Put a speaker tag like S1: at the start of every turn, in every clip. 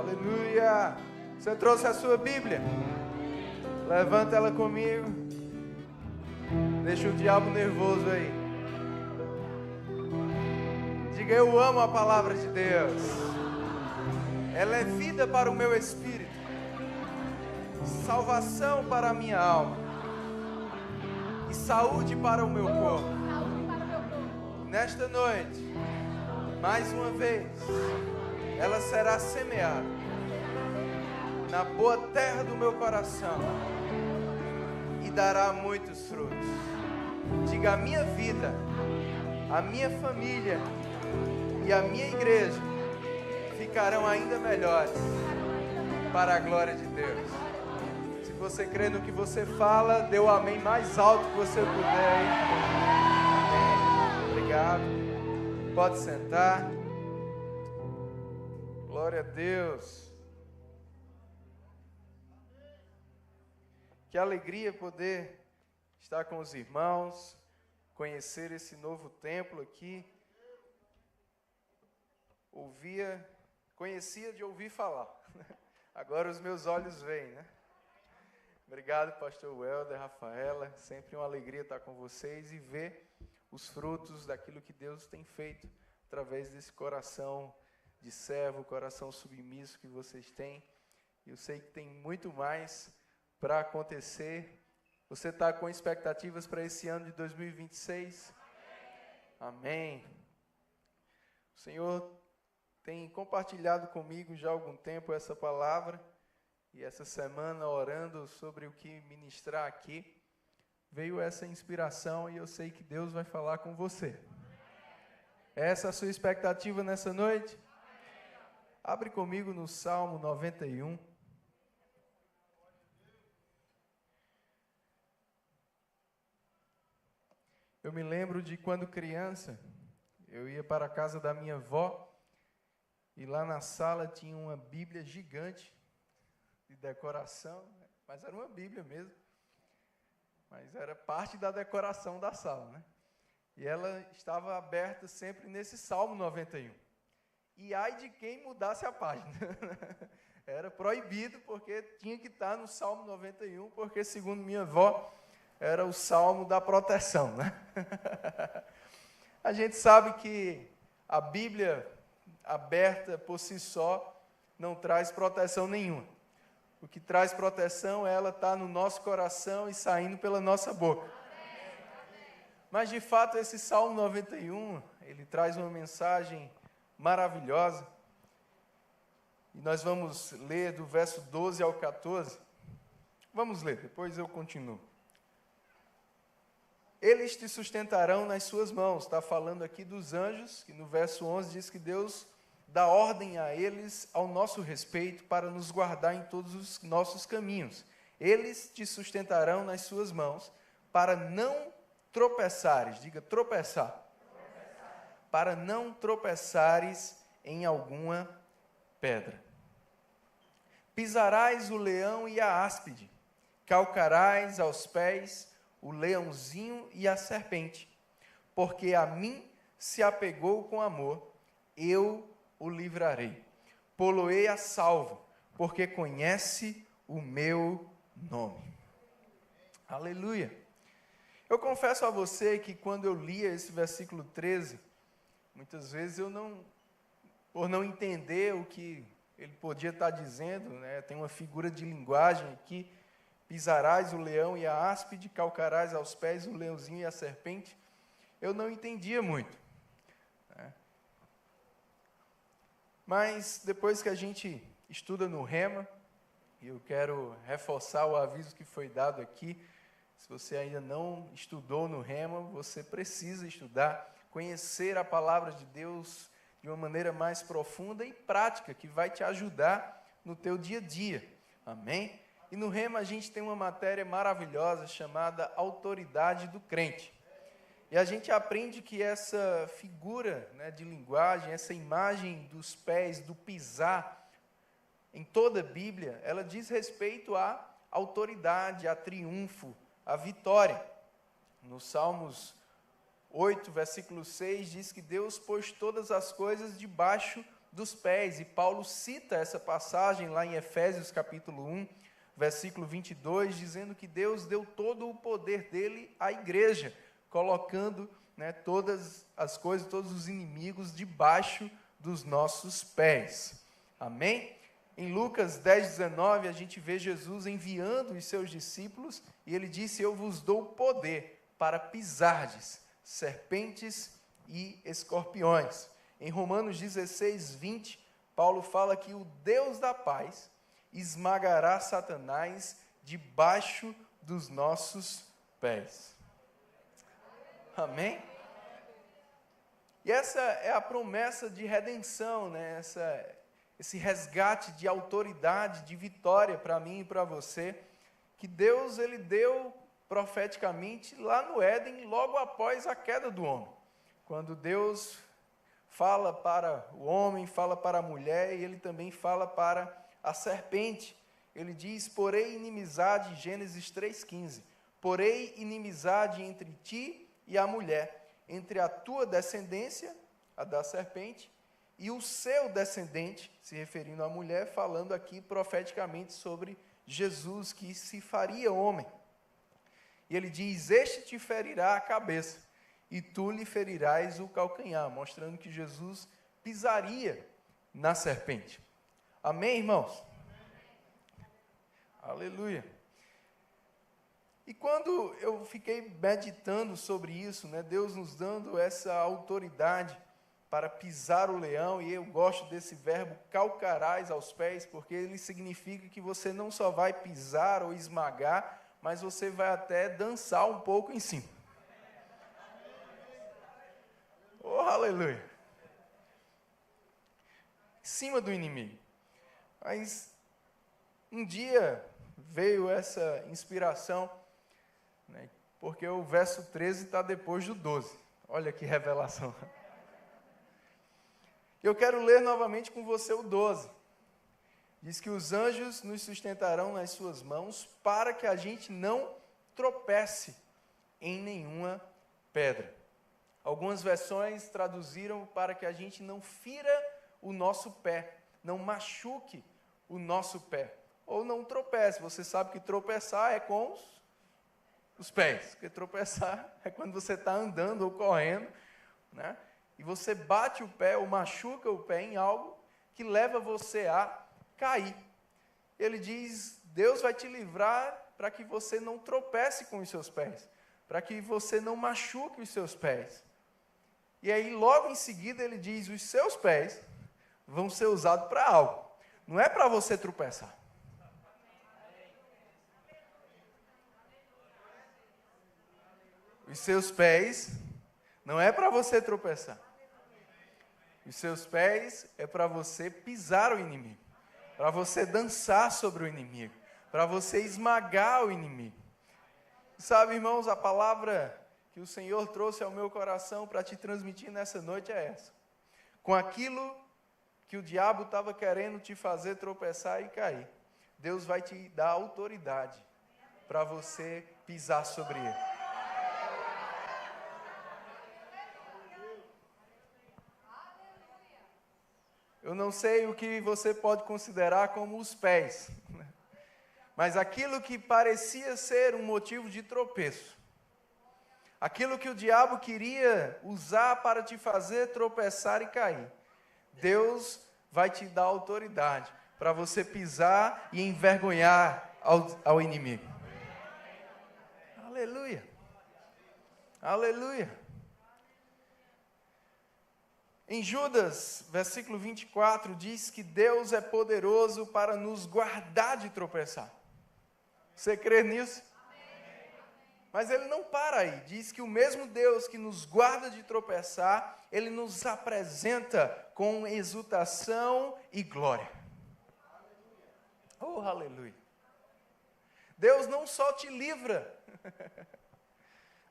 S1: Aleluia! Você trouxe a sua Bíblia? Levanta ela comigo. Deixa o diabo nervoso aí. Diga: eu amo a palavra de Deus. Ela é vida para o meu espírito, salvação para a minha alma e saúde para o meu corpo. Nesta noite, mais uma vez, ela será semeada na boa terra do meu coração e dará muitos frutos. Diga: a minha vida, a minha família e a minha igreja ficarão ainda melhores para a glória de Deus. Se você crê no que você fala, dê o amém mais alto que você puder aí. Amém. Obrigado. Pode sentar. Glória a Deus. Que alegria poder estar com os irmãos, conhecer esse novo templo aqui. Conhecia de ouvir falar. Agora os meus olhos veem, né? Obrigado, pastor Welder, Rafaela. Sempre uma alegria estar com vocês e ver os frutos daquilo que Deus tem feito através desse coração de servo, coração submisso que vocês têm. Eu sei que tem muito mais para acontecer. Você está com expectativas para esse ano de 2026? Amém. O Senhor tem compartilhado comigo já há algum tempo essa palavra, e essa semana, orando sobre o que ministrar aqui, veio essa inspiração e eu sei que Deus vai falar com você. Essa é a sua expectativa nessa noite? Abre comigo no Salmo 91. Eu me lembro de quando criança, eu ia para a casa da minha avó, e lá na sala tinha uma Bíblia gigante, de decoração, mas era uma Bíblia mesmo. Mas era parte da decoração da sala, né? E ela estava aberta sempre nesse Salmo 91. E ai de quem mudasse a página. Era proibido, porque tinha que estar no Salmo 91, porque, segundo minha avó, era o Salmo da proteção, né? A gente sabe que a Bíblia aberta por si só não traz proteção nenhuma. O que traz proteção, ela está no nosso coração e saindo pela nossa boca. Mas, de fato, esse Salmo 91, ele traz uma mensagem maravilhosa. E nós vamos ler do verso 12 ao 14. Vamos ler, depois eu continuo. Eles te sustentarão nas suas mãos. Está falando aqui dos anjos, que no verso 11 diz que Deus dá ordem a eles ao nosso respeito para nos guardar em todos os nossos caminhos. Eles te sustentarão nas suas mãos para não tropeçares. Diga: tropeçar. Para não tropeçares em alguma pedra. Pisarás o leão e a áspide, calcarás aos pés o leãozinho e a serpente, porque a mim se apegou com amor, eu o livrarei. Pô-lo-ei a salvo, porque conhece o meu nome. Aleluia. Eu confesso a você que quando eu lia esse versículo 13, muitas vezes por não entender o que ele podia estar dizendo, né, tem uma figura de linguagem aqui: pisarás o leão e a áspide, calcarás aos pés o leãozinho e a serpente. Eu não entendia muito. Né? Mas depois que a gente estuda no Rema, e eu quero reforçar o aviso que foi dado aqui, se você ainda não estudou no Rema, você precisa estudar, conhecer a palavra de Deus de uma maneira mais profunda e prática, que vai te ajudar no teu dia a dia. Amém? E no Rema a gente tem uma matéria maravilhosa chamada autoridade do crente. E a gente aprende que essa figura, né, de linguagem, essa imagem dos pés, do pisar, em toda a Bíblia, ela diz respeito à autoridade, a triunfo, a vitória. No Salmos 8, versículo 6, diz que Deus pôs todas as coisas debaixo dos pés. E Paulo cita essa passagem lá em Efésios capítulo 1, versículo 22, dizendo que Deus deu todo o poder dele à igreja, colocando, né, todas as coisas, todos os inimigos debaixo dos nossos pés. Amém? Em Lucas 10:19, a gente vê Jesus enviando os seus discípulos, e ele disse: eu vos dou poder para pisardes serpentes e escorpiões. Em Romanos 16:20, Paulo fala que o Deus da paz esmagará Satanás debaixo dos nossos pés. Amém? E essa é a promessa de redenção, né? Esse resgate de autoridade, de vitória para mim e para você, que Deus ele deu profeticamente lá no Éden, logo após a queda do homem. Quando Deus fala para o homem, fala para a mulher, e ele também fala para a serpente. Ele diz: porém inimizade, Gênesis 3,15, porém inimizade entre ti e a mulher, entre a tua descendência, a da serpente, e o seu descendente, se referindo à mulher, falando aqui profeticamente sobre Jesus, que se faria homem. E ele diz: este te ferirá a cabeça, e tu lhe ferirás o calcanhar, mostrando que Jesus pisaria na serpente. Amém, irmãos? Amém. Aleluia. E quando eu fiquei meditando sobre isso, né, Deus nos dando essa autoridade para pisar o leão, e eu gosto desse verbo calcarás aos pés, porque ele significa que você não só vai pisar ou esmagar, mas você vai até dançar um pouco em cima. Oh, aleluia! Em cima do inimigo. Mas um dia veio essa inspiração, né, porque o verso 13 está depois do 12. Olha que revelação. Eu quero ler novamente com você o 12. Diz que os anjos nos sustentarão nas suas mãos para que a gente não tropece em nenhuma pedra. Algumas versões traduziram para que a gente não fira o nosso pé, não machuque o nosso pé, ou não tropece. Você sabe que tropeçar é com os pés, porque tropeçar é quando você está andando ou correndo, né? E você bate o pé ou machuca o pé em algo que leva você a cair. Ele diz: Deus vai te livrar para que você não tropece com os seus pés, para que você não machuque os seus pés. E aí, logo em seguida, ele diz: os seus pés vão ser usados para algo. Não é para você tropeçar. Os seus pés não é para você tropeçar. Os seus pés é para você pisar o inimigo, para você dançar sobre o inimigo, para você esmagar o inimigo. Sabe, irmãos, a palavra que o Senhor trouxe ao meu coração para te transmitir nessa noite é essa. Com aquilo que o diabo estava querendo te fazer tropeçar e cair, Deus vai te dar autoridade para você pisar sobre ele. Eu não sei o que você pode considerar como os pés, mas aquilo que parecia ser um motivo de tropeço, aquilo que o diabo queria usar para te fazer tropeçar e cair, Deus vai te dar autoridade para você pisar e envergonhar ao inimigo. Aleluia! Aleluia! Em Judas, versículo 24, diz que Deus é poderoso para nos guardar de tropeçar. Você crê nisso? Amém. Mas ele não para aí. Diz que o mesmo Deus que nos guarda de tropeçar, ele nos apresenta com exultação e glória. Oh, aleluia. Deus não só te livra,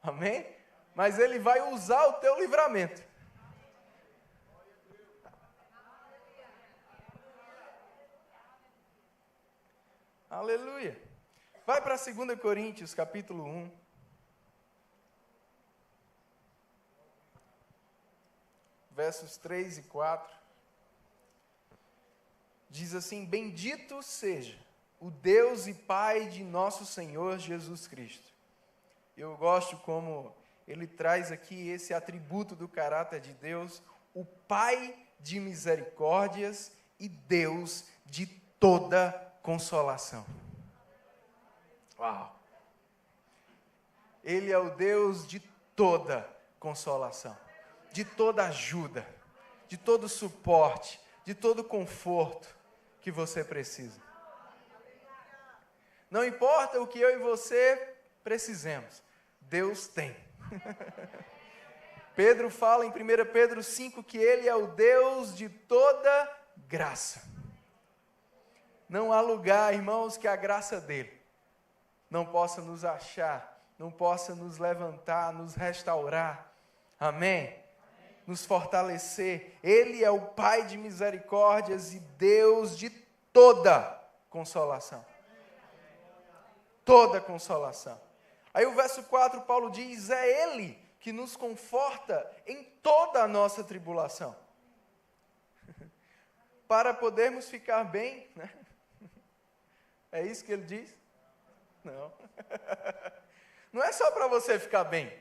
S1: amém? Mas ele vai usar o teu livramento. Aleluia. Vai para 2 Coríntios, capítulo 1. Versos 3 e 4. diz assim: bendito seja o Deus e Pai de nosso Senhor Jesus Cristo. Eu gosto como ele traz aqui esse atributo do caráter de Deus, o Pai de misericórdias e Deus de toda consolação. Uau! Ele é o Deus de toda consolação, de toda ajuda, de todo suporte, de todo conforto que você precisa. Não importa o que eu e você precisemos, Deus tem. Pedro fala em 1 Pedro 5 que Ele é o Deus de toda graça. Não há lugar, irmãos, que a graça dEle não possa nos achar, não possa nos levantar, nos restaurar. Amém? Nos fortalecer. Ele é o Pai de misericórdias e Deus de toda consolação. Toda consolação. Aí o verso 4, Paulo diz, é Ele que nos conforta em toda a nossa tribulação. Para podermos ficar bem, né? É isso que ele diz? Não. Não é só para você ficar bem.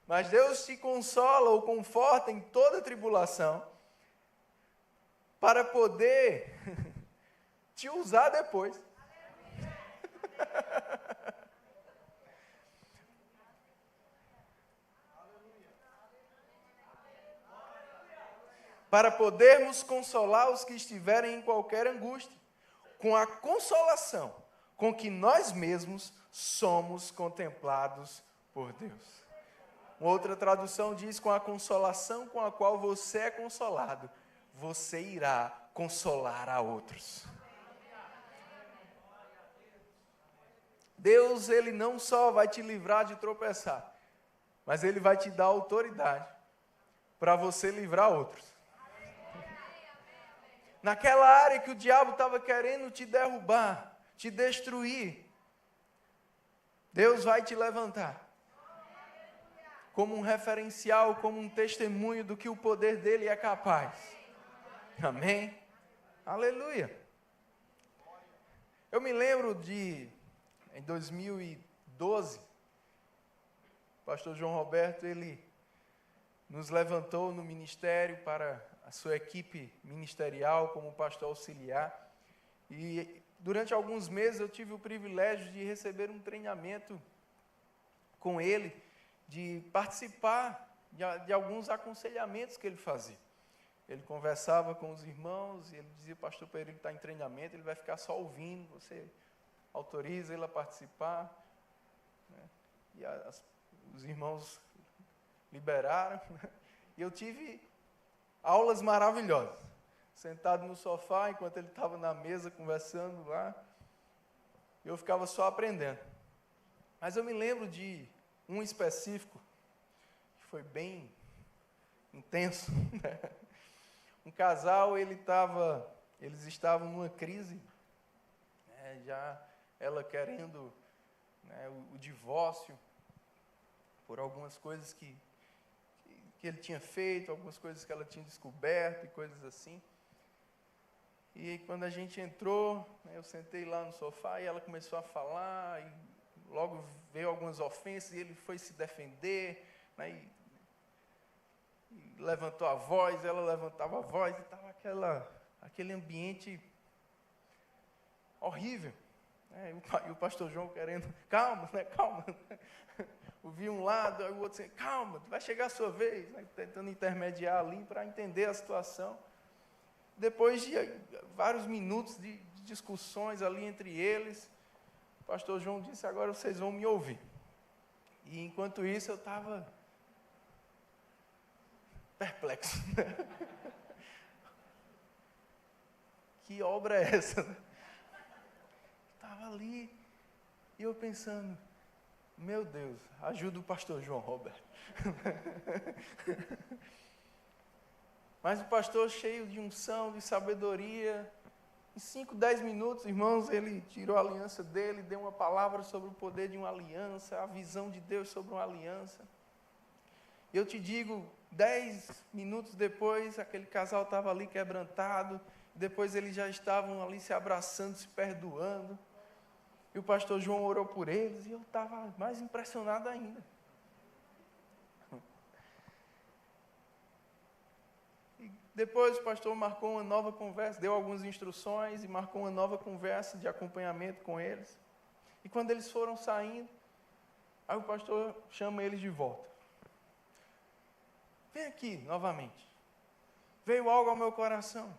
S1: Mas Deus te consola ou conforta em toda tribulação para poder te usar depois. Para podermos consolar os que estiverem em qualquer angústia, com a consolação com que nós mesmos somos contemplados por Deus. Uma outra tradução diz, com a consolação com a qual você é consolado, você irá consolar a outros. Deus, Ele não só vai te livrar de tropeçar, mas Ele vai te dar autoridade para você livrar outros. Naquela área que o diabo estava querendo te derrubar, te destruir, Deus vai te levantar como um referencial, como um testemunho do que o poder dele é capaz. Amém? Aleluia. Eu me lembro em 2012, o pastor João Roberto, ele nos levantou no ministério para a sua equipe ministerial como pastor auxiliar. E durante alguns meses eu tive o privilégio de receber um treinamento com ele, de participar de alguns aconselhamentos que ele fazia. Ele conversava com os irmãos e ele dizia, pastor Pedro, ele está em treinamento, ele vai ficar só ouvindo, você autoriza ele a participar. Né? E os irmãos liberaram. E eu tive aulas maravilhosas. Sentado no sofá, enquanto ele estava na mesa conversando lá, eu ficava só aprendendo. Mas eu me lembro de um específico, que foi bem intenso. Um casal, eles estavam numa crise, né, já ela querendo, né, o divórcio, por algumas coisas que ele tinha feito, algumas coisas que ela tinha descoberto e coisas assim. E quando a gente entrou, né, eu sentei lá no sofá e ela começou a falar, e logo veio algumas ofensas e ele foi se defender, né, e levantou a voz, ela levantava a voz, e estava aquele ambiente horrível. Né, e o pastor João querendo, calma, né, calma. Ouvia um lado, aí o outro assim, calma, vai chegar a sua vez, né, tentando intermediar ali para entender a situação. Depois de vários minutos de discussões ali entre eles, o pastor João disse, agora vocês vão me ouvir. E enquanto isso eu estava perplexo. Que obra é essa? Estava ali e eu pensando, meu Deus, ajuda o pastor João Roberto. Mas o pastor, cheio de unção, de sabedoria, em 5, 10 minutos, irmãos, ele tirou a aliança dele, deu uma palavra sobre o poder de uma aliança, a visão de Deus sobre uma aliança. Eu te digo, 10 minutos depois, aquele casal estava ali quebrantado, Depois eles já estavam ali se abraçando, se perdoando. E o pastor João orou por eles e eu estava mais impressionado ainda. E depois o pastor marcou uma nova conversa, deu algumas instruções e marcou uma nova conversa de acompanhamento com eles. E quando eles foram saindo, aí o pastor chama eles de volta. Vem aqui novamente. Veio algo ao meu coração.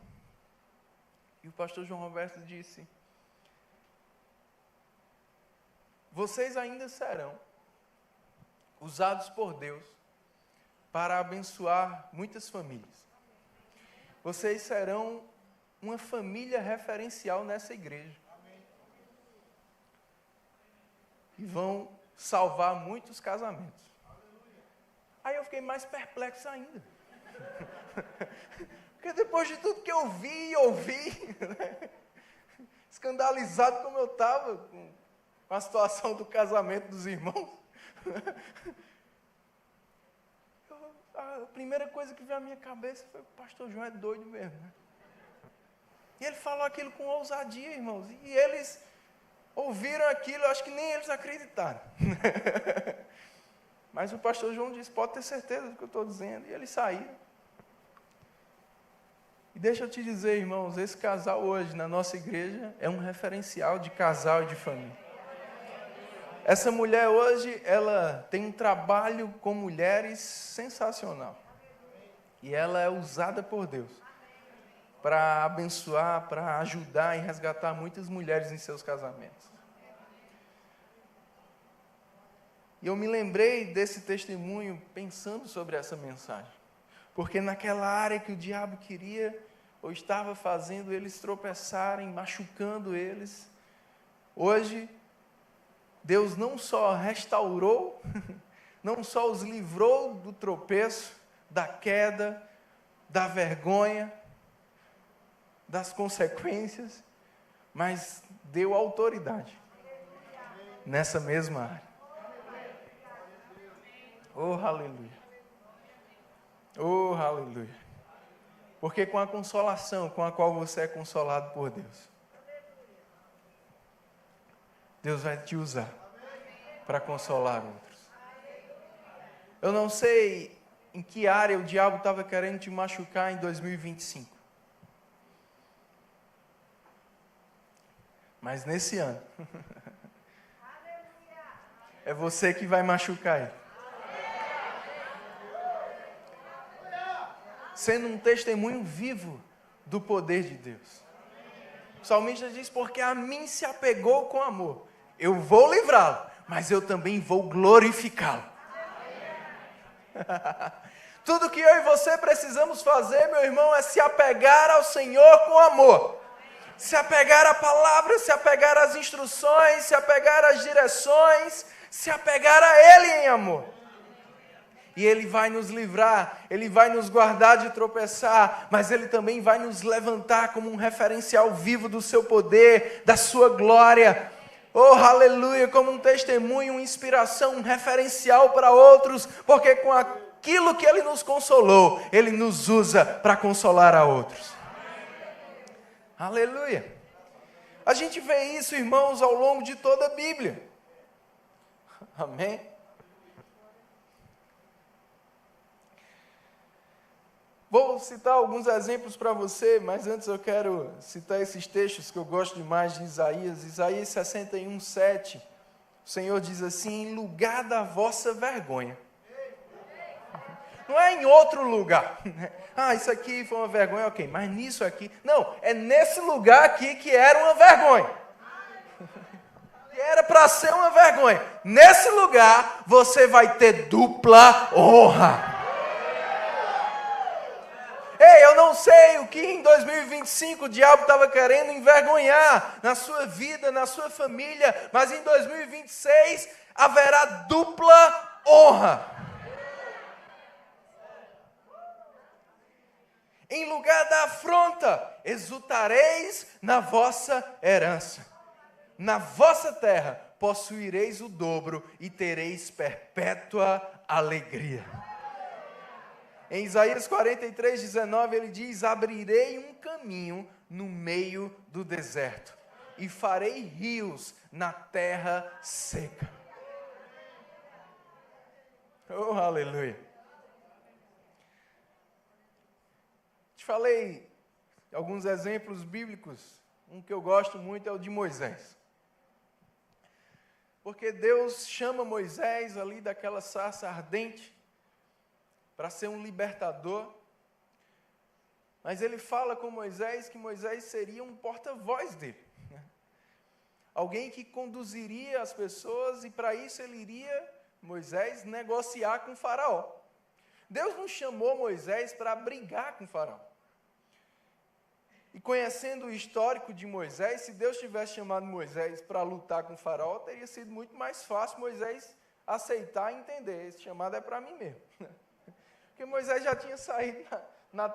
S1: E o pastor João Roberto disse: vocês ainda serão usados por Deus para abençoar muitas famílias. Vocês serão uma família referencial nessa igreja. E vão salvar muitos casamentos. Aí eu fiquei mais perplexo ainda. Porque depois de tudo que eu vi e ouvi, né, escandalizado como eu estava com a situação do casamento dos irmãos, a primeira coisa que veio à minha cabeça foi: o pastor João é doido mesmo, né? E ele falou aquilo com ousadia, irmãos, e eles ouviram aquilo, eu acho que nem eles acreditaram. Mas o pastor João disse: pode ter certeza do que eu estou dizendo. E eles saíram. E deixa eu te dizer, irmãos, esse casal hoje na nossa igreja é um referencial de casal e de família. Essa mulher hoje, ela tem um trabalho com mulheres sensacional. E ela é usada por Deus para abençoar, para ajudar e resgatar muitas mulheres em seus casamentos. E eu me lembrei desse testemunho pensando sobre essa mensagem. Porque naquela área que o diabo queria, ou estava fazendo eles tropeçarem, machucando eles, hoje, Deus não só restaurou, não só os livrou do tropeço, da queda, da vergonha, das consequências, mas deu autoridade nessa mesma área. Oh, aleluia. Oh, aleluia. Porque com a consolação com a qual você é consolado por Deus, Deus vai te usar para consolar outros. Eu não sei em que área o diabo estava querendo te machucar em 2025. Mas nesse ano, é você que vai machucar ele. Sendo um testemunho vivo do poder de Deus. O salmista diz: porque a mim se apegou com amor. Eu vou livrá-lo, mas eu também vou glorificá-lo. Tudo que eu e você precisamos fazer, meu irmão, é se apegar ao Senhor com amor. Se apegar à palavra, se apegar às instruções, se apegar às direções, se apegar a Ele em amor. E Ele vai nos livrar, Ele vai nos guardar de tropeçar, mas Ele também vai nos levantar como um referencial vivo do seu poder, da sua glória. Oh, aleluia, como um testemunho, uma inspiração, um referencial para outros, porque com aquilo que Ele nos consolou, Ele nos usa para consolar a outros. Aleluia. A gente vê isso, irmãos, ao longo de toda a Bíblia. Amém? Vou citar alguns exemplos para você, mas antes eu quero citar esses textos que eu gosto demais de Isaías. Isaías 61, 7. O Senhor diz assim: em lugar da vossa vergonha. Não é em outro lugar. Ah, isso aqui foi uma vergonha, ok, mas nisso aqui... Não, é nesse lugar aqui que era uma vergonha. Que era para ser uma vergonha. Nesse lugar, você vai ter dupla honra. Ei, eu não sei o que em 2025 o diabo estava querendo envergonhar na sua vida, na sua família, mas em 2026 haverá dupla honra. Em lugar da afronta, exultareis na vossa herança. Na vossa terra possuireis o dobro e tereis perpétua alegria. Em Isaías 43, 19, ele diz: abrirei um caminho no meio do deserto, e farei rios na terra seca. Oh, aleluia. Te falei alguns exemplos bíblicos. Um que eu gosto muito é o de Moisés. Porque Deus chama Moisés ali daquela sarça ardente para ser um libertador. Mas ele fala com Moisés que Moisés seria um porta-voz dele. Alguém que conduziria as pessoas, e para isso ele iria, Moisés, negociar com Faraó. Deus não chamou Moisés para brigar com Faraó. E conhecendo o histórico de Moisés, se Deus tivesse chamado Moisés para lutar com Faraó, teria sido muito mais fácil Moisés aceitar e entender. Esse chamado é para mim mesmo. Porque Moisés já tinha saído na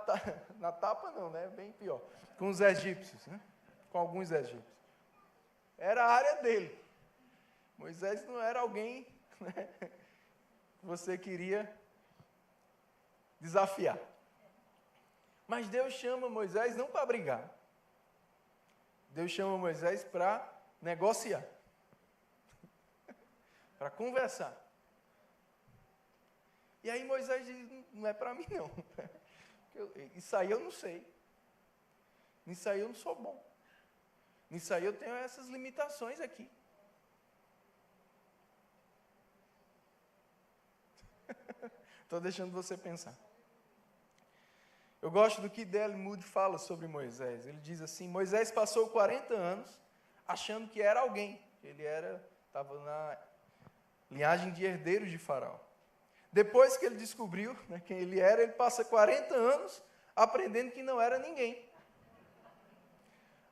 S1: tapa, não, né? Bem pior. Com os egípcios, né? Com alguns egípcios. Era a área dele. Moisés não era alguém, né, que você queria desafiar. Mas Deus chama Moisés não para brigar. Deus chama Moisés para negociar. Para conversar. E aí Moisés diz, não é para mim não. Isso aí eu não sei. Nisso aí eu não sou bom. Nisso aí eu tenho essas limitações aqui. Estou deixando você pensar. Eu gosto do que D.L. Moody fala sobre Moisés. Ele diz assim, Moisés passou 40 anos achando que era alguém. Ele estava na linhagem de herdeiros de Faraó. Depois que ele descobriu, né, quem ele era, ele passa 40 anos aprendendo que não era ninguém.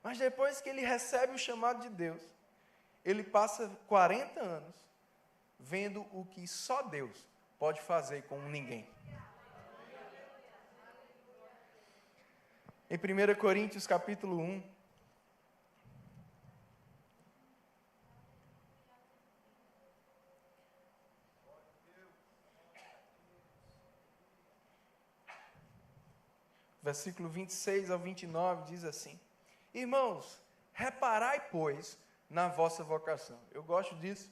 S1: Mas depois que ele recebe o chamado de Deus, ele passa 40 anos vendo o que só Deus pode fazer com ninguém. Em 1 Coríntios capítulo 1, versículo 26 ao 29, diz assim, irmãos, reparai, pois, na vossa vocação. Eu gosto disso,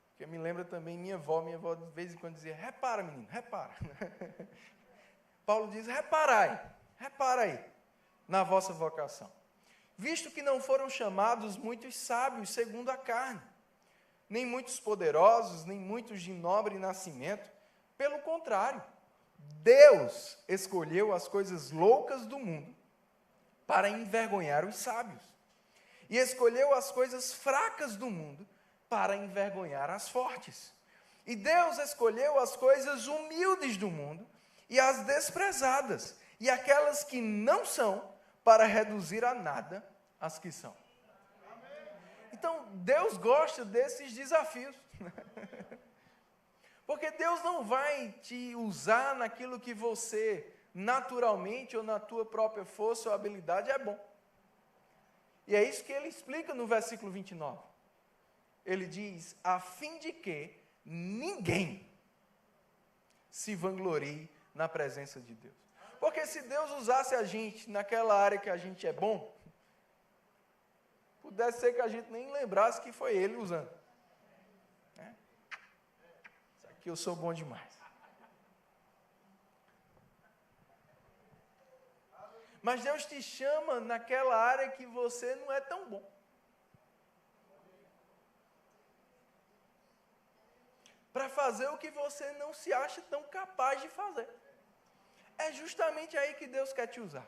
S1: porque me lembra também minha avó de vez em quando dizia, repara menino, repara. Paulo diz, repara aí, na vossa vocação. Visto que não foram chamados muitos sábios segundo a carne, nem muitos poderosos, nem muitos de nobre nascimento, pelo contrário, Deus escolheu as coisas loucas do mundo para envergonhar os sábios, e escolheu as coisas fracas do mundo para envergonhar as fortes. E Deus escolheu as coisas humildes do mundo e as desprezadas, e aquelas que não são, para reduzir a nada as que são. Então, Deus gosta desses desafios. Porque Deus não vai te usar naquilo que você, naturalmente ou na tua própria força ou habilidade, é bom. E é isso que ele explica no versículo 29. Ele diz, a fim de que ninguém se vanglorie na presença de Deus. Porque se Deus usasse a gente naquela área que a gente é bom, pudesse ser que a gente nem lembrasse que foi Ele usando. Isso aqui eu sou bom demais. Mas Deus te chama naquela área que você não é tão bom. Para fazer o que você não se acha tão capaz de fazer. É justamente aí que Deus quer te usar.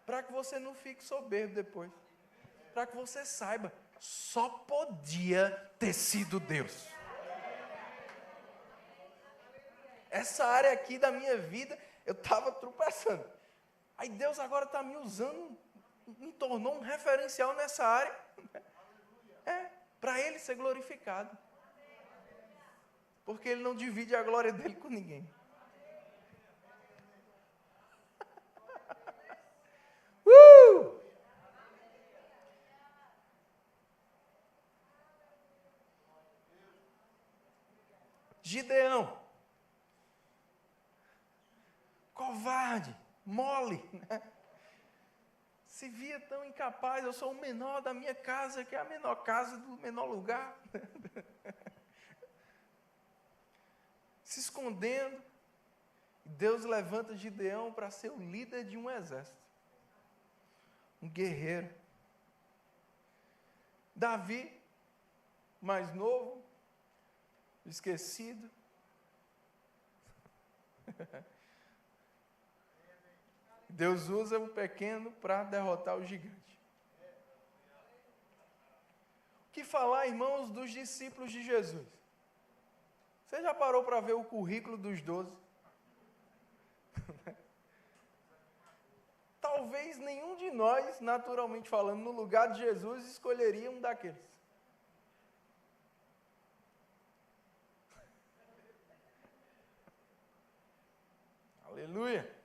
S1: Para que você não fique soberbo depois. Para que você saiba, só podia ter sido Deus. Essa área aqui da minha vida, eu estava tropeçando. Aí Deus agora está me usando, me tornou um referencial nessa área. Para Ele ser glorificado. Porque Ele não divide a glória dEle com ninguém. Gideão, covarde, mole, né? se via tão incapaz. Eu sou o menor da minha casa, que é a menor casa do menor lugar. Se escondendo. Deus levanta Gideão para ser o líder de um exército. Um guerreiro. Davi, mais novo, esquecido. Deus usa o pequeno para derrotar o gigante. O que falar, irmãos, dos discípulos de Jesus? Você já parou para ver o currículo dos 12? Talvez nenhum de nós, naturalmente falando, no lugar de Jesus, escolheria um daqueles. Aleluia.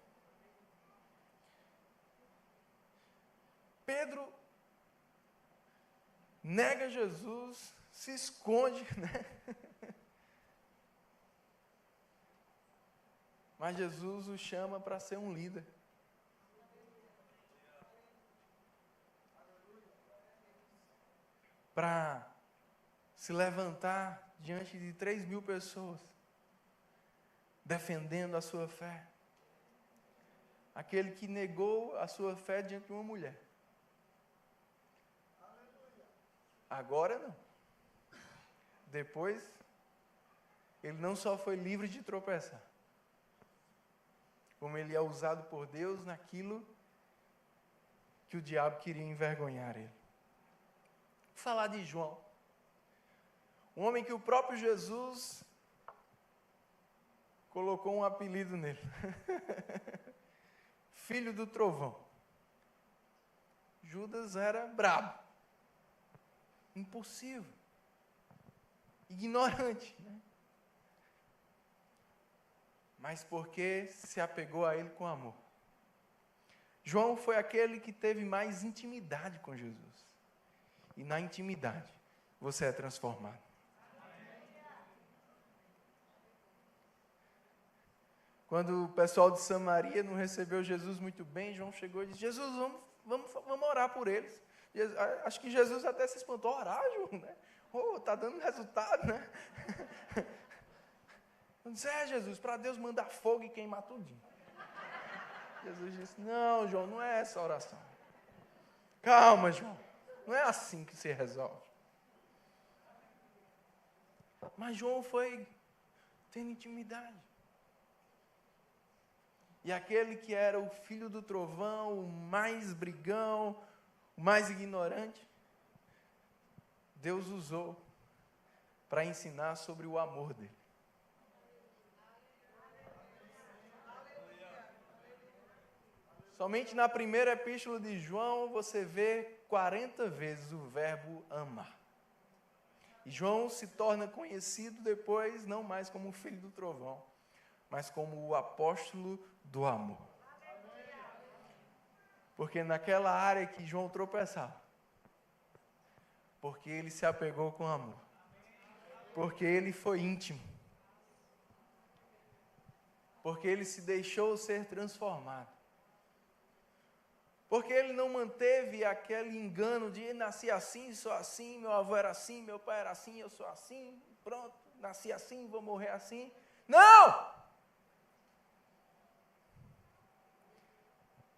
S1: Pedro nega Jesus, se esconde, né? Mas Jesus o chama para ser um líder. Para se levantar diante de 3.000 pessoas, defendendo a sua fé. Aquele que negou a sua fé diante de uma mulher. Agora não. Depois, ele não só foi livre de tropeçar, como ele é usado por Deus naquilo que o diabo queria envergonhar ele. Vou falar de João. Um homem que o próprio Jesus colocou um apelido nele. Filho do trovão. Judas era brabo. Impossível. Ignorante, né? Mas porque se apegou a ele com amor. João foi aquele que teve mais intimidade com Jesus. E na intimidade, você é transformado. Quando o pessoal de Samaria não recebeu Jesus muito bem, João chegou e disse: Jesus, vamos orar por eles. Acho que Jesus até se espantou. Orar, João, né? Está dando resultado, né? Eu disse: Jesus, para Deus mandar fogo e queimar tudinho. Jesus disse: não, João, não é essa a oração. Calma, João. Não é assim que se resolve. Mas João foi tendo intimidade. E aquele que era o filho do trovão, o mais brigão, o mais ignorante, Deus usou para ensinar sobre o amor dele. Somente na primeira epístola de João você vê 40 vezes o verbo amar. E João se torna conhecido depois não mais como o filho do trovão, mas como o apóstolo do amor. Porque naquela área que João tropeçava, porque ele se apegou com amor, porque ele foi íntimo, porque ele se deixou ser transformado, porque ele não manteve aquele engano de nasci assim, sou assim, meu avô era assim, meu pai era assim, eu sou assim, pronto, nasci assim, vou morrer assim. Não!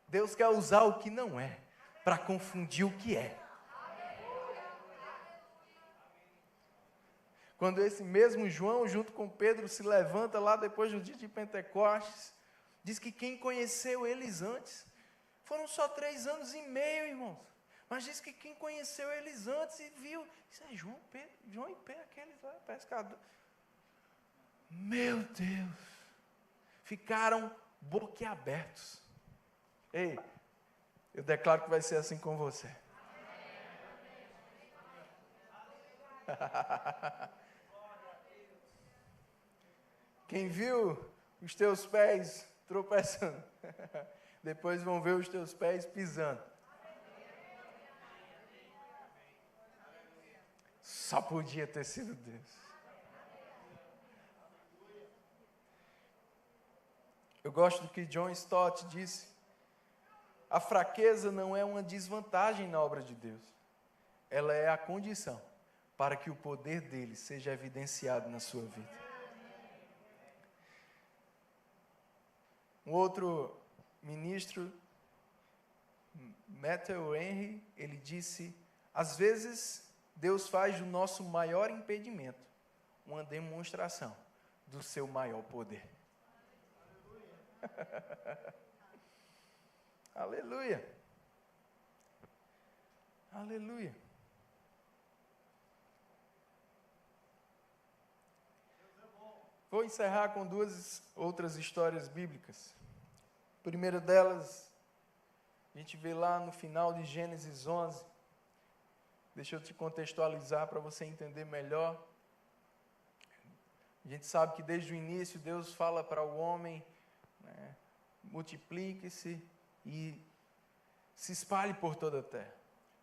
S1: Deus quer usar o que não é, para confundir o que é. Quando esse mesmo João, junto com Pedro, se levanta lá depois do dia de Pentecostes, diz que quem conheceu eles antes, foram só 3 anos e meio, irmãos. Mas diz que quem conheceu eles antes e viu, isso é João e Pedro, aqueles lá, pescadores. Meu Deus! Ficaram boquiabertos. Ei, eu declaro que vai ser assim com você. Quem viu os teus pés tropeçando, depois vão ver os teus pés pisando. Só podia ter sido Deus. Eu gosto do que John Stott disse. A fraqueza não é uma desvantagem na obra de Deus. Ela é a condição para que o poder dele seja evidenciado na sua vida. Um outro ministro, Matthew Henry, ele disse: às vezes Deus faz do nosso maior impedimento uma demonstração do seu maior poder. Aleluia. Aleluia. Vou encerrar com duas outras histórias bíblicas. A primeira delas, a gente vê lá no final de Gênesis 11. Deixa eu te contextualizar para você entender melhor. A gente sabe que desde o início Deus fala para o homem, né, multiplique-se e se espalhe por toda a terra.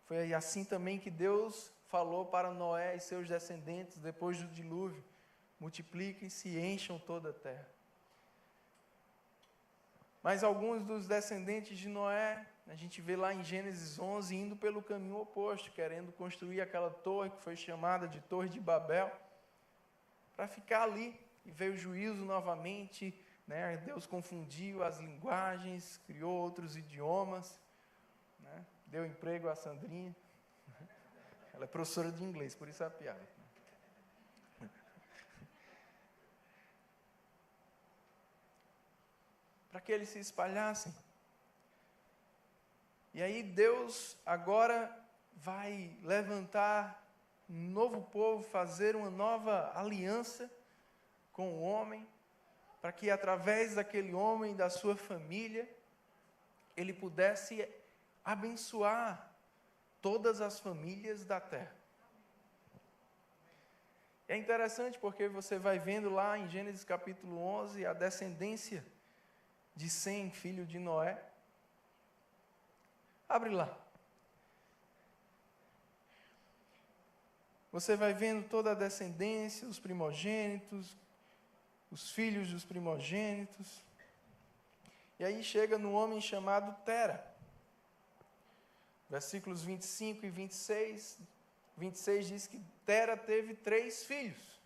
S1: Foi assim também que Deus falou para Noé e seus descendentes depois do dilúvio: multipliquem-se e encham toda a terra. Mas alguns dos descendentes de Noé, a gente vê lá em Gênesis 11, indo pelo caminho oposto, querendo construir aquela torre que foi chamada de Torre de Babel, para ficar ali. E veio o juízo novamente, né? Deus confundiu as linguagens, criou outros idiomas, né? Deu emprego à Sandrinha. Ela é professora de inglês, por isso é a piada. Para que eles se espalhassem. E aí Deus agora vai levantar um novo povo, fazer uma nova aliança com o homem, para que através daquele homem e da sua família, ele pudesse abençoar todas as famílias da terra. É interessante porque você vai vendo lá em Gênesis capítulo 11 a descendência de Sem, filho de Noé. Abre lá. Você vai vendo toda a descendência, os primogênitos, os filhos dos primogênitos. E aí chega no homem chamado Tera. Versículos 25 e 26. 26 diz que Tera teve 3 filhos.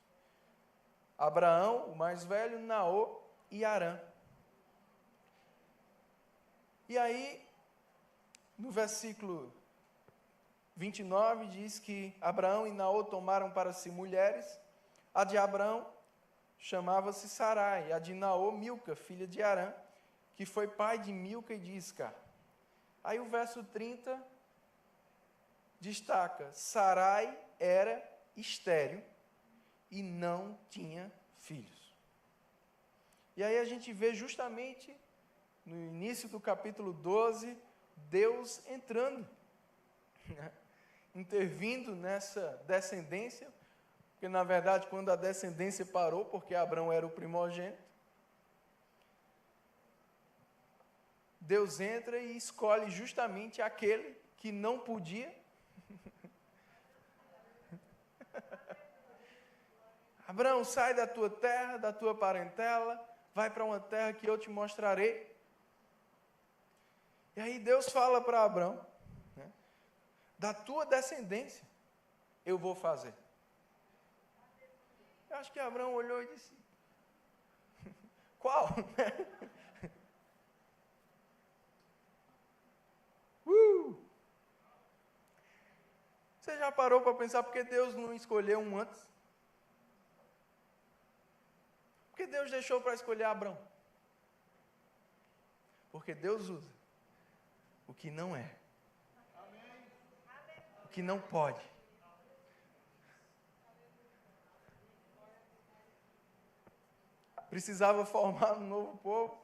S1: Abraão, o mais velho, Naô e Harã. E aí, no versículo 29, diz que Abraão e Naô tomaram para si mulheres. A de Abraão chamava-se Sarai, a de Naô, Milca, filha de Harã, que foi pai de Milca e de Iscar. Aí o verso 30 destaca: Sarai era estéril e não tinha filhos. E aí a gente vê justamente no início do capítulo 12, Deus entrando, né, intervindo nessa descendência, porque na verdade quando a descendência parou, porque Abraão era o primogênito, Deus entra e escolhe justamente aquele que não podia. Abraão, sai da tua terra, da tua parentela, vai para uma terra que eu te mostrarei. E aí Deus fala para Abraão, né, da tua descendência eu vou fazer. Eu acho que Abraão olhou e disse: qual? Você já parou para pensar por que Deus não escolheu um antes? Por que Deus deixou para escolher Abraão? Porque Deus usa o que não é, o que não pode. Precisava formar um novo povo.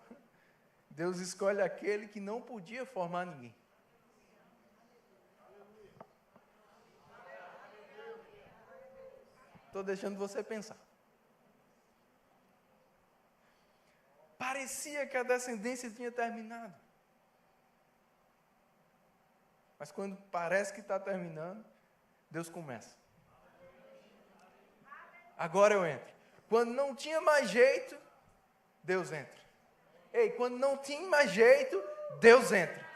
S1: Deus escolhe aquele que não podia formar ninguém. Estou deixando você pensar. Parecia que a descendência tinha terminado. Mas quando parece que está terminando, Deus começa. Agora eu entro. Quando não tinha mais jeito, Deus entra. Ei, quando não tinha mais jeito, Deus entra.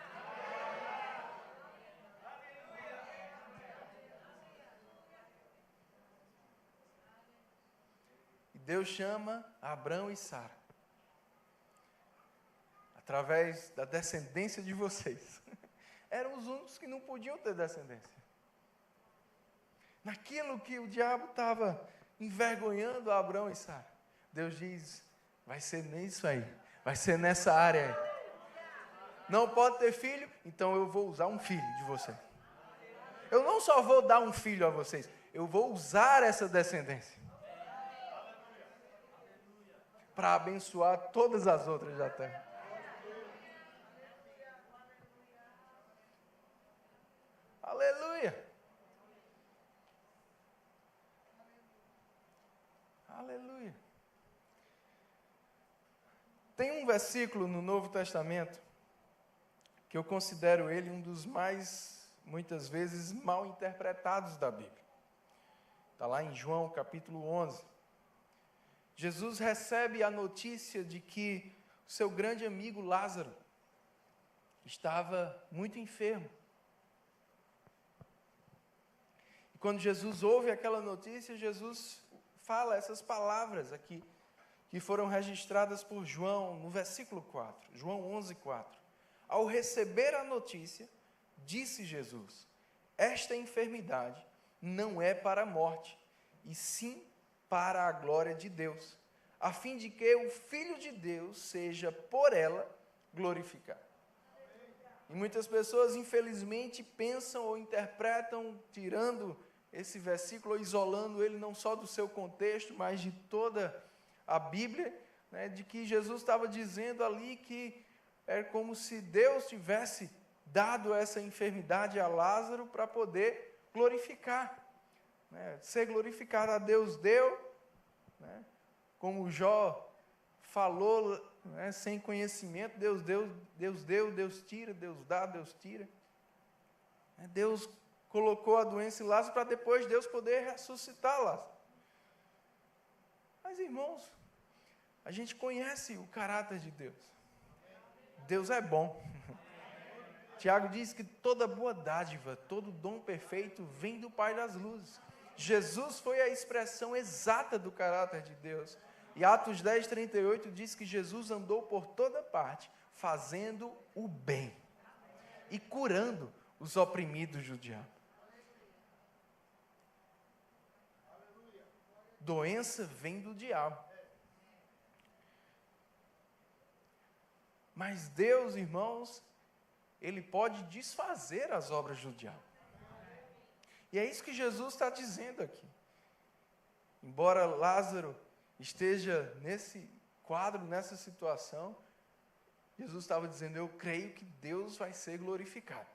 S1: Deus chama Abrão e Sara. Através da descendência de vocês. Eram os únicos que não podiam ter descendência. Naquilo que o diabo estava envergonhando Abrão e Sara, Deus diz, vai ser nisso aí, vai ser nessa área aí. Não pode ter filho, então eu vou usar um filho de você. Eu não só vou dar um filho a vocês, eu vou usar essa descendência para abençoar todas as outras da terra. Aleluia! Aleluia! Tem um versículo no Novo Testamento que eu considero ele um dos mais, muitas vezes, mal interpretados da Bíblia. Está lá em João capítulo 11. Jesus recebe a notícia de que o seu grande amigo Lázaro estava muito enfermo. E quando Jesus ouve aquela notícia, Jesus fala essas palavras aqui, que foram registradas por João no versículo 4, João 11, 4. Ao receber a notícia, disse Jesus, esta enfermidade não é para a morte, e sim para a glória de Deus, a fim de que o Filho de Deus seja por ela glorificado. E muitas pessoas, infelizmente, pensam ou interpretam, tirando esse versículo, ou isolando ele não só do seu contexto, mas de toda a Bíblia, né, de que Jesus estava dizendo ali que é como se Deus tivesse dado essa enfermidade a Lázaro para poder glorificar, né, ser glorificado. A Deus deu, né, como Jó falou, né, sem conhecimento, Deus deu, Deus tira, Deus dá, Deus tira. Deus colocou a doença em Lázaro para depois Deus poder ressuscitar Lázaro. Mas, irmãos, a gente conhece o caráter de Deus. Deus é bom. Tiago diz que toda boa dádiva, todo dom perfeito vem do Pai das luzes. Jesus foi a expressão exata do caráter de Deus. E Atos 10, 38 diz que Jesus andou por toda parte, fazendo o bem e curando os oprimidos do diabo. Doença vem do diabo. Mas Deus, irmãos, Ele pode desfazer as obras do diabo. E é isso que Jesus está dizendo aqui. Embora Lázaro esteja nesse quadro, nessa situação, Jesus estava dizendo, eu creio que Deus vai ser glorificado.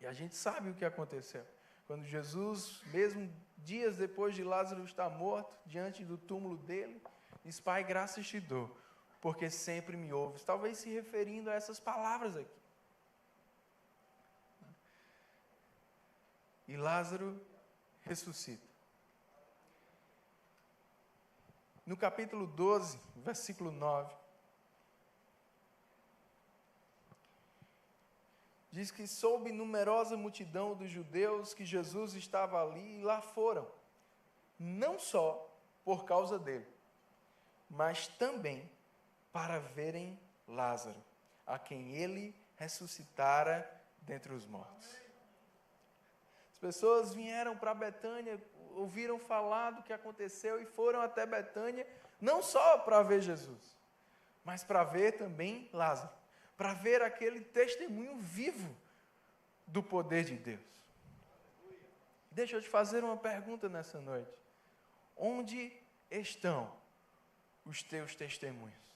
S1: E a gente sabe o que aconteceu. Quando Jesus, mesmo dias depois de Lázaro estar morto, diante do túmulo dele, diz, Pai, graças te dou, porque sempre me ouves. Talvez se referindo a essas palavras aqui. E Lázaro ressuscita. No capítulo 12, versículo 9, diz que soube numerosa multidão dos judeus que Jesus estava ali e lá foram, não só por causa dele, mas também para verem Lázaro, a quem ele ressuscitara dentre os mortos. As pessoas vieram para Betânia, ouviram falar do que aconteceu e foram até Betânia, não só para ver Jesus, mas para ver também Lázaro, para ver aquele testemunho vivo do poder de Deus. Deixa eu te fazer uma pergunta nessa noite. Onde estão os teus testemunhos?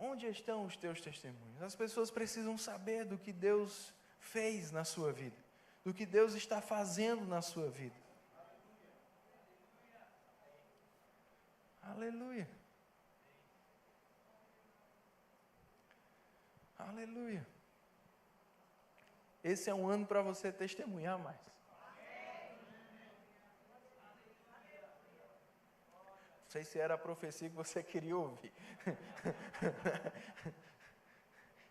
S1: Onde estão os teus testemunhos? As pessoas precisam saber do que Deus fez na sua vida, do que Deus está fazendo na sua vida. Aleluia. Aleluia. Esse é um ano para você testemunhar mais. Não sei se era a profecia que você queria ouvir.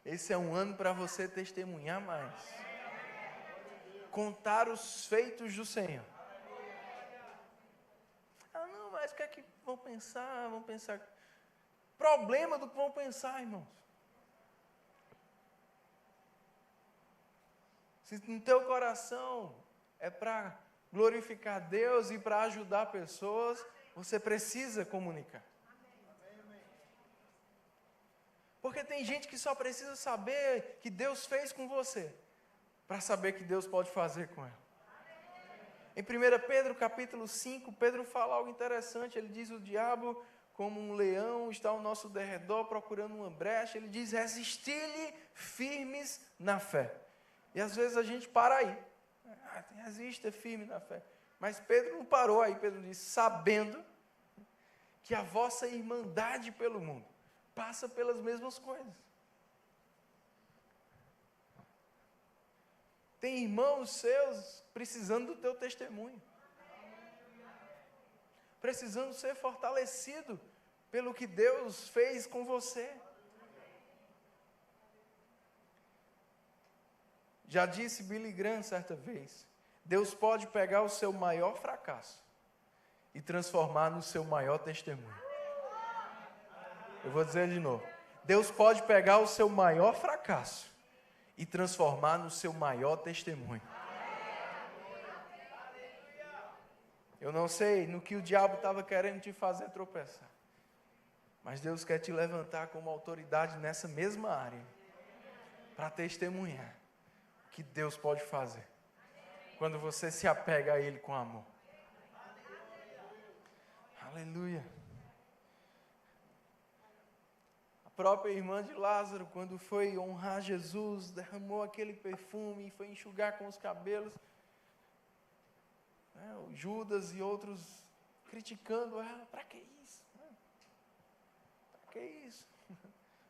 S1: Esse é um ano para você testemunhar mais. contar os feitos do Senhor. Ah, não, mas o que é que vão pensar? Vão pensar. Problema do que vão pensar, irmãos. Se no teu coração é para glorificar Deus e para ajudar pessoas, você precisa comunicar. Porque tem gente que só precisa saber que Deus fez com você, para saber que Deus pode fazer com ela. Em 1 Pedro capítulo 5, Pedro fala algo interessante. Ele diz: o diabo, como um leão, está ao nosso derredor procurando uma brecha. Ele diz: resisti-lhe firmes na fé. E às vezes a gente para aí. Resista firme na fé. Mas Pedro não parou aí. Pedro diz: sabendo que a vossa irmandade pelo mundo passa pelas mesmas coisas. Tem irmãos seus precisando do teu testemunho. Precisando ser fortalecido pelo que Deus fez com você. Já disse Billy Graham certa vez: Deus pode pegar o seu maior fracasso e transformar no seu maior testemunho. Eu vou dizer de novo. Deus pode pegar o seu maior fracasso e transformar no seu maior testemunho. Eu não sei no que o diabo estava querendo te fazer tropeçar, mas Deus quer te levantar como autoridade nessa mesma área, para testemunhar o que Deus pode fazer, quando você se apega a Ele com amor. Aleluia. A própria irmã de Lázaro, quando foi honrar Jesus, derramou aquele perfume e foi enxugar com os cabelos. O Judas e outros criticando ela: para que isso? Para que isso?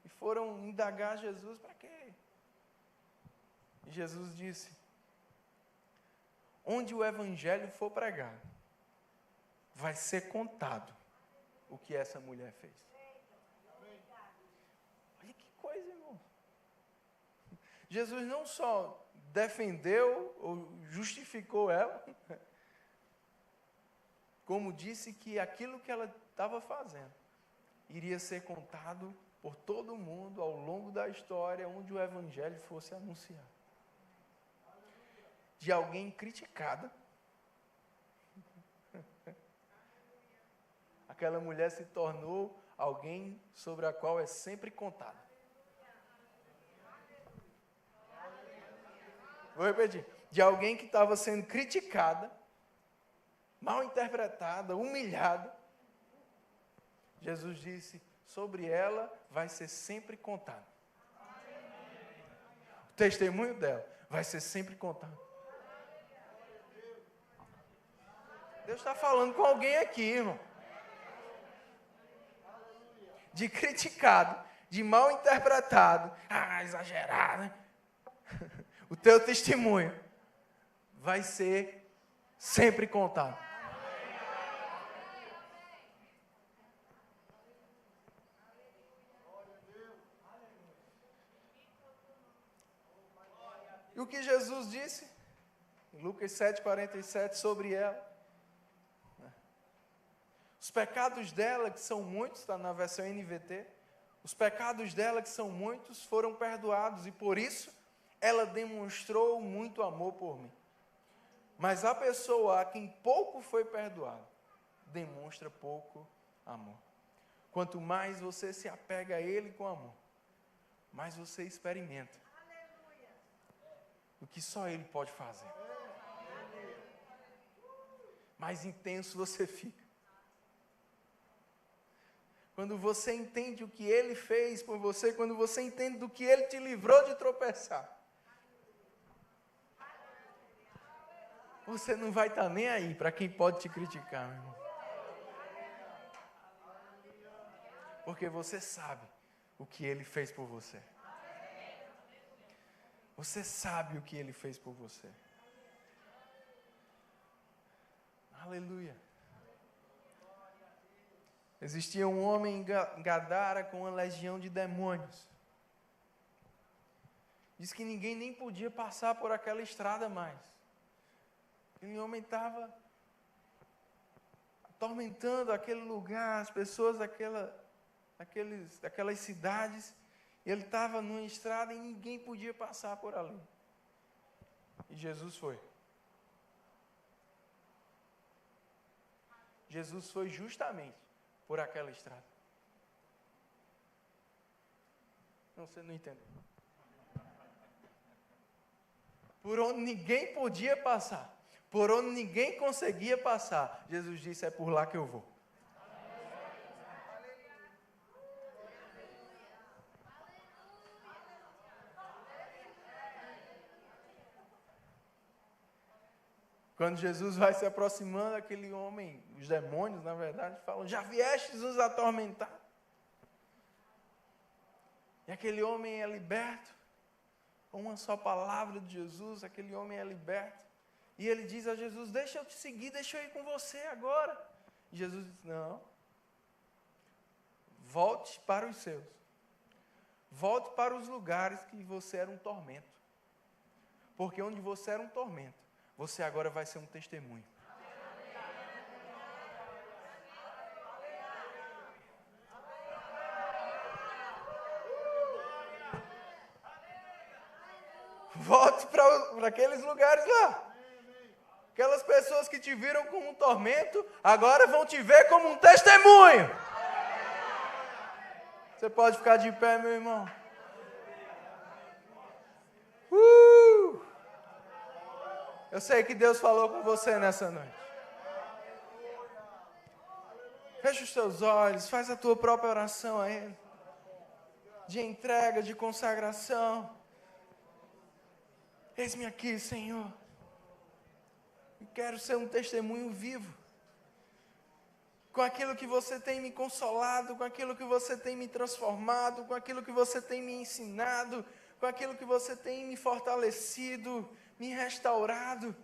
S1: E foram indagar Jesus: para quê? E Jesus disse: onde o evangelho for pregado, vai ser contado o que essa mulher fez. Olha que coisa, irmão. Jesus não só defendeu ou justificou ela, como disse que aquilo que ela estava fazendo iria ser contado por todo mundo ao longo da história, onde o evangelho fosse anunciado. De alguém criticada, aquela mulher se tornou alguém sobre a qual é sempre contado. Vou repetir. De alguém que estava sendo criticada, mal interpretada, humilhada, Jesus disse: sobre ela vai ser sempre contado. O testemunho dela vai ser sempre contado. Deus está falando com alguém aqui, irmão. De criticado, de mal interpretado, exagerado. O teu testemunho vai ser sempre contado. E o que Jesus disse? Em Lucas 7,47, sobre ela. Os pecados dela, que são muitos, está na versão NVT, os pecados dela, que são muitos, foram perdoados, e por isso ela demonstrou muito amor por mim. Mas a pessoa a quem pouco foi perdoado, demonstra pouco amor. Quanto mais você se apega a Ele com amor, mais você experimenta o que só Ele pode fazer. Mais intenso você fica. Quando você entende o que Ele fez por você, quando você entende do que Ele te livrou de tropeçar, você não vai estar nem aí para quem pode te criticar, meu irmão. Porque você sabe o que Ele fez por você. Você sabe o que Ele fez por você. Aleluia. Existia um homem em Gadara com uma legião de demônios. Diz que ninguém nem podia passar por aquela estrada mais. Aquele homem estava atormentando aquele lugar, as pessoas daquelas cidades. Ele estava numa estrada e ninguém podia passar por ali. E Jesus foi. Jesus foi justamente por aquela estrada. Não, você não entendeu. Por onde ninguém podia passar, por onde ninguém conseguia passar, Jesus disse, é por lá que eu vou. Quando Jesus vai se aproximando, aquele homem, os demônios, na verdade, falam, já viestes nos atormentar? E aquele homem é liberto, com uma só palavra de Jesus, aquele homem é liberto. E ele diz a Jesus, deixa eu te seguir, deixa eu ir com você agora. E Jesus diz, não, volte para os seus. Volte para os lugares que você era um tormento. Porque onde você era um tormento, você agora vai ser um testemunho. Volte para aqueles lugares lá. Aquelas pessoas que te viram como um tormento, agora vão te ver como um testemunho. Você pode ficar de pé, meu irmão. Eu sei que Deus falou com você nessa noite. Fecha os teus olhos, faz a tua própria oração a Ele. De entrega, de consagração. Eis-me aqui, Senhor. Eu quero ser um testemunho vivo. Com aquilo que você tem me consolado, com aquilo que você tem me transformado, com aquilo que você tem me ensinado, com aquilo que você tem me fortalecido, me restaurado.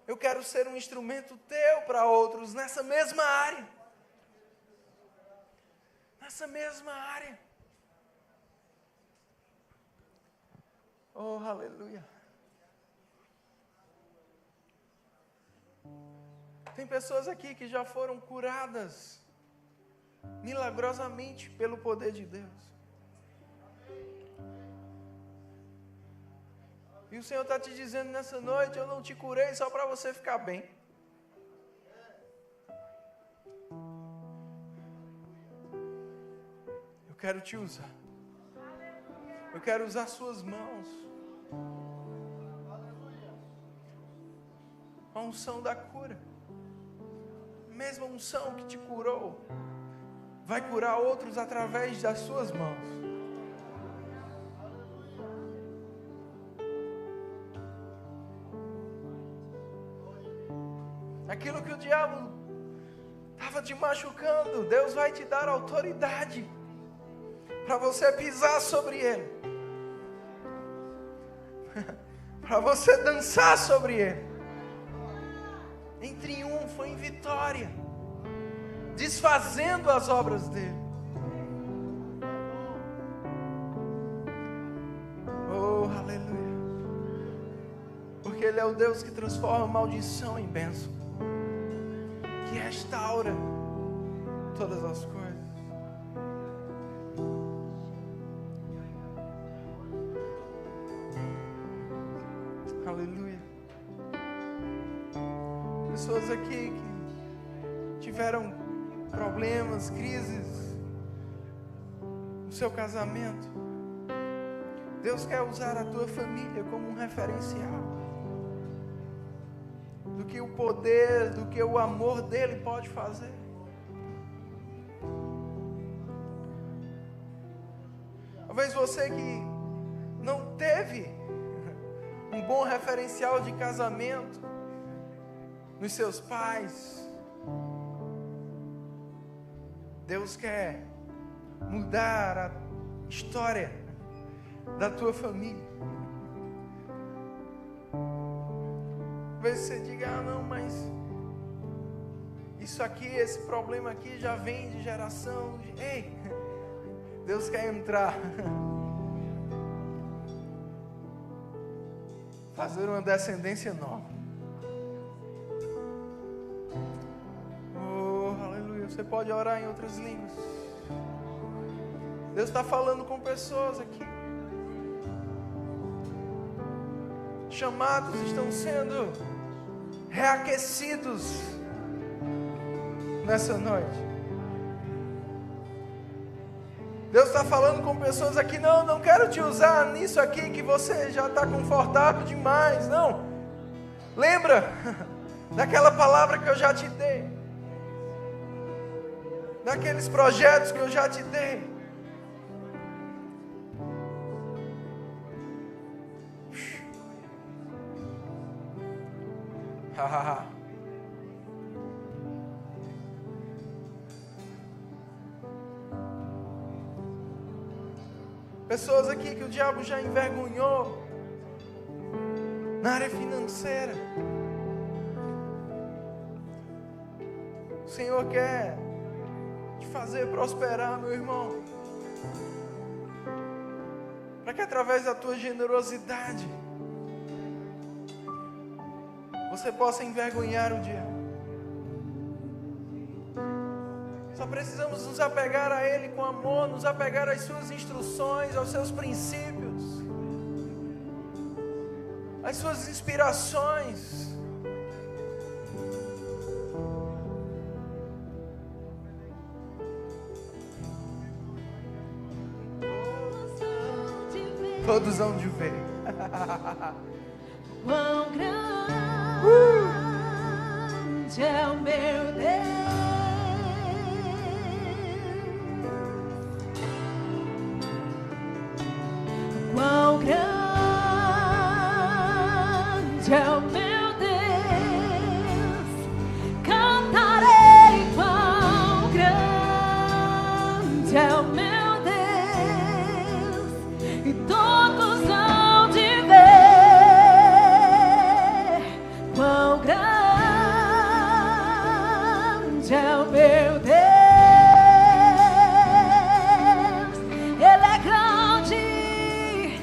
S1: Eu quero ser um instrumento teu para outros nessa mesma área. Nessa mesma área. Oh, aleluia. Tem pessoas aqui que já foram curadas milagrosamente pelo poder de Deus. E o Senhor está te dizendo nessa noite, eu não te curei só para você ficar bem. Eu quero te usar. Eu quero usar suas mãos. A unção da cura. A mesma unção que te curou, vai curar outros através das suas mãos. Aquilo que o diabo estava te machucando, Deus vai te dar autoridade para você pisar sobre ele, para você dançar sobre ele, em triunfo, em vitória, desfazendo as obras dele. Oh, aleluia! Porque ele é o Deus que transforma maldição em bênção, que restaura todas as coisas. Aleluia. Pessoas aqui que tiveram problemas, crises no seu casamento, Deus quer usar a tua família como um referencial do que o poder, do que o amor dele pode fazer. Talvez você que não teve um bom referencial de casamento nos seus pais, Deus quer mudar a história da tua família. Talvez você diga, não, mas isso aqui, esse problema aqui já vem de geração. Ei, Deus quer entrar, fazer uma descendência nova. Você pode orar em outras línguas. Deus está falando com pessoas aqui. Chamados estão sendo reaquecidos nessa noite. Deus está falando com pessoas aqui. Não quero te usar nisso aqui que você já está confortável demais. Não. Lembra daquela palavra que eu já te dei, daqueles projetos que eu já te dei. Pessoas aqui que o diabo já envergonhou na área financeira. O Senhor quer te fazer prosperar, meu irmão, para que através da tua generosidade você possa envergonhar o diabo. Só precisamos nos apegar a Ele com amor, nos apegar às suas instruções, aos seus princípios, às suas inspirações. Todos vão de ver.
S2: Quão grande é o meu Deus. Quão grande é o meu Deus. Cantarei quão grande é o meu Deus. E todos hão de ver quão grande é o meu Deus. Ele é grande,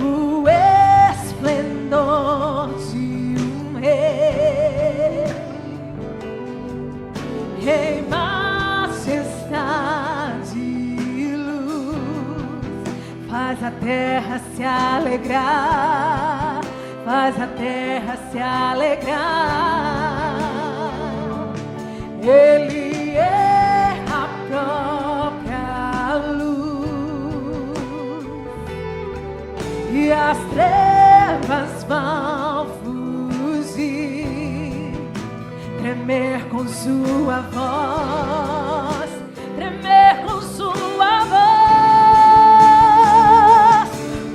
S2: o esplendor de um rei, em majestade e luz, faz a terra se alegrar, faz a terra se alegrar. Ele é a própria luz, e as trevas vão fugir, tremer com sua voz, tremer com sua voz.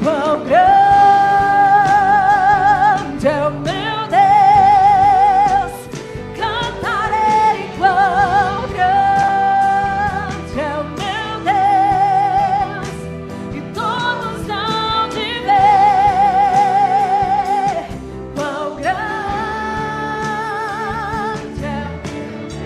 S2: Quão grande é o meu Deus, cantarei quão grande é o meu Deus, e todos hão de ver quão grande é o meu Deus.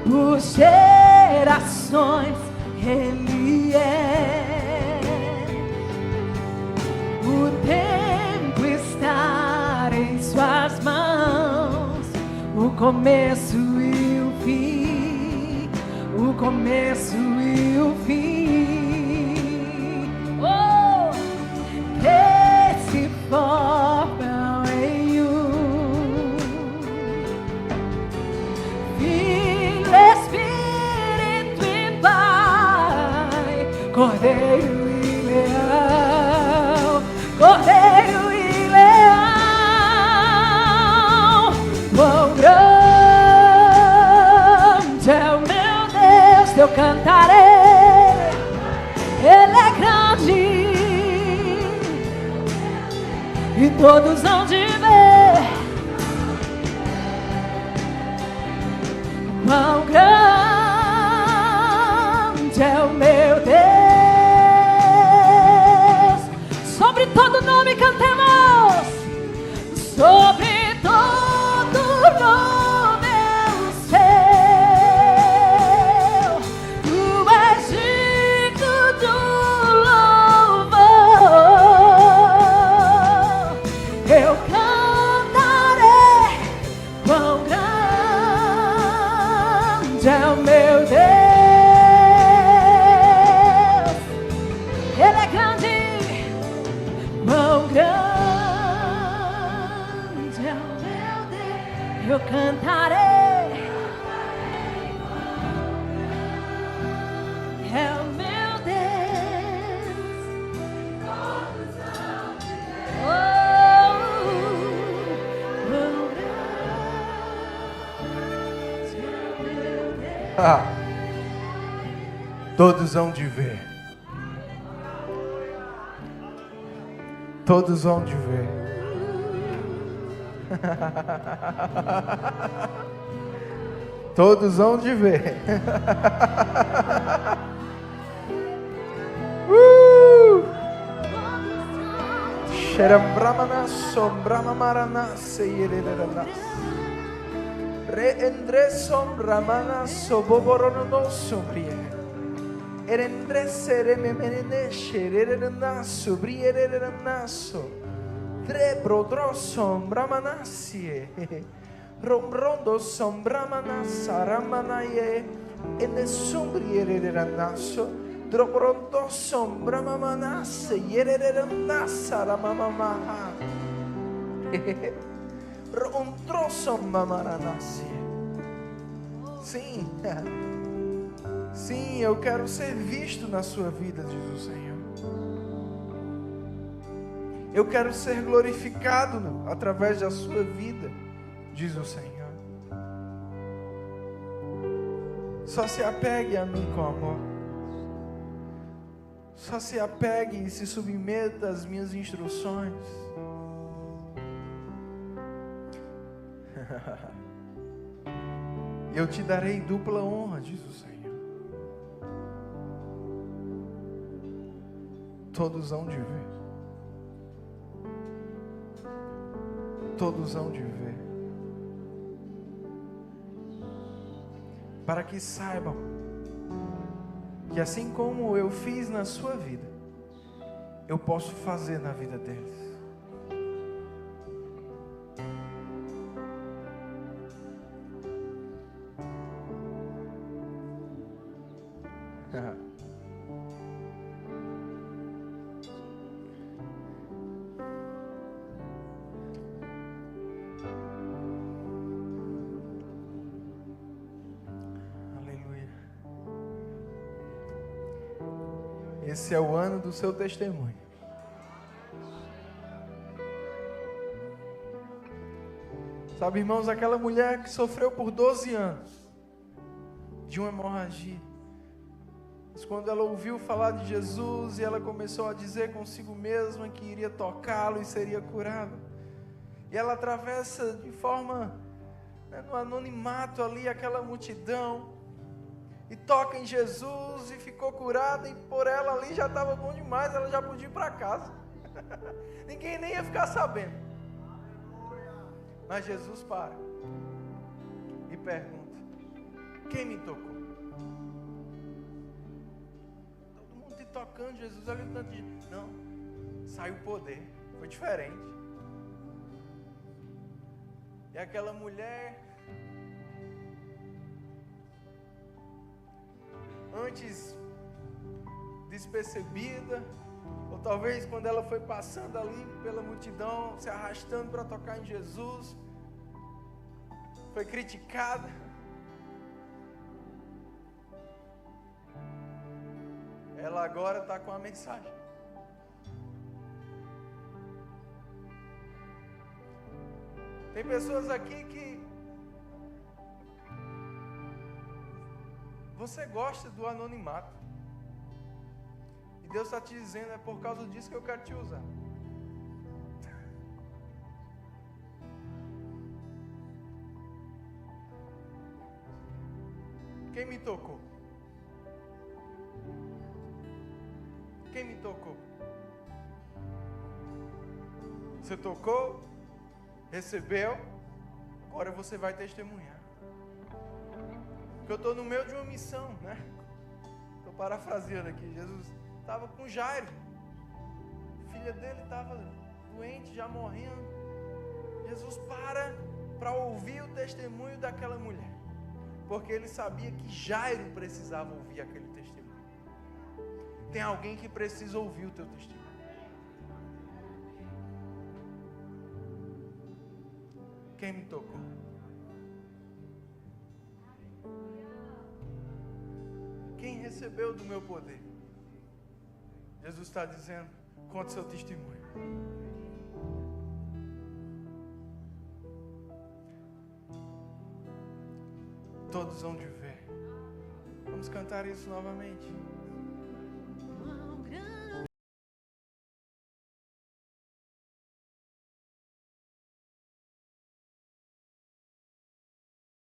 S2: Por gerações Ele é, o tempo está em suas mãos, o começo e o fim, o começo e o fim. Oh, que se formam em um, Filho, Espírito e Pai, Cordeiro e Leão, Cordeiro e Leão. Quão grande é o meu Deus, eu cantarei. Ele é grande, e todos hão de ver quão grande é o meu Deus. Sobre todo nome cantemos, sobre todo nome o seu, tu és digno do louvor. eu cantarei. É o meu Deus.
S1: Todos hão de ver. Todos hão de ver. Todos hão de ver. Xerambramanas, Brahmamaranasse, Yereranas. Reendre sombramanas, Soboboronos, Sombrie. Erendre serememene, Xereranas, Sobriereranasso. Trebrodro sombramanasie. Rombrondo sombramanasse, Ramanaye. Ene sombriereranasso. Drobrondo sombramanasse, Yereranas, Ramamamaha. Rontro sombramanassie. Sim. Sim, eu quero ser visto na sua vida, diz o Senhor. Eu quero ser glorificado através da sua vida, diz o Senhor. Só se apegue a mim com amor. Só se apegue e se submeta às minhas instruções. Eu te darei dupla honra, diz o Senhor. Todos hão de ver. Todos hão de ver. Para que saibam que assim como eu fiz na sua vida, eu posso fazer na vida deles. Esse é o ano do seu testemunho. Sabe, irmãos, aquela mulher que sofreu por 12 anos de uma hemorragia. Mas quando ela ouviu falar de Jesus e ela começou a dizer consigo mesma que iria tocá-lo e seria curada. E ela atravessa de forma, no anonimato ali, aquela multidão. E toca em Jesus e ficou curada. E por ela ali já estava bom demais. Ela já podia ir para casa. Ninguém nem ia ficar sabendo. Mas Jesus para e pergunta: quem me tocou? Todo mundo te tocando. Jesus olha o tanto de... Não, saiu o poder. Foi diferente. E aquela mulher... antes despercebida, ou talvez quando ela foi passando ali pela multidão, se arrastando para tocar em Jesus, foi criticada. Ela agora está com a mensagem. Tem pessoas aqui que você gosta do anonimato. E Deus está te dizendo, é por causa disso que eu quero te usar. Quem me tocou? Quem me tocou? Você tocou, recebeu, agora você vai testemunhar. Porque eu estou no meio de uma missão, né? Estou parafraseando aqui. Jesus estava com Jairo. A filha dele estava doente, já morrendo. Jesus para ouvir o testemunho daquela mulher. Porque ele sabia que Jairo precisava ouvir aquele testemunho. Tem alguém que precisa ouvir o teu testemunho. Quem me tocou? recebeu do meu poder. Jesus está dizendo, conte seu testemunho. Todos vão te ver. Vamos cantar isso novamente.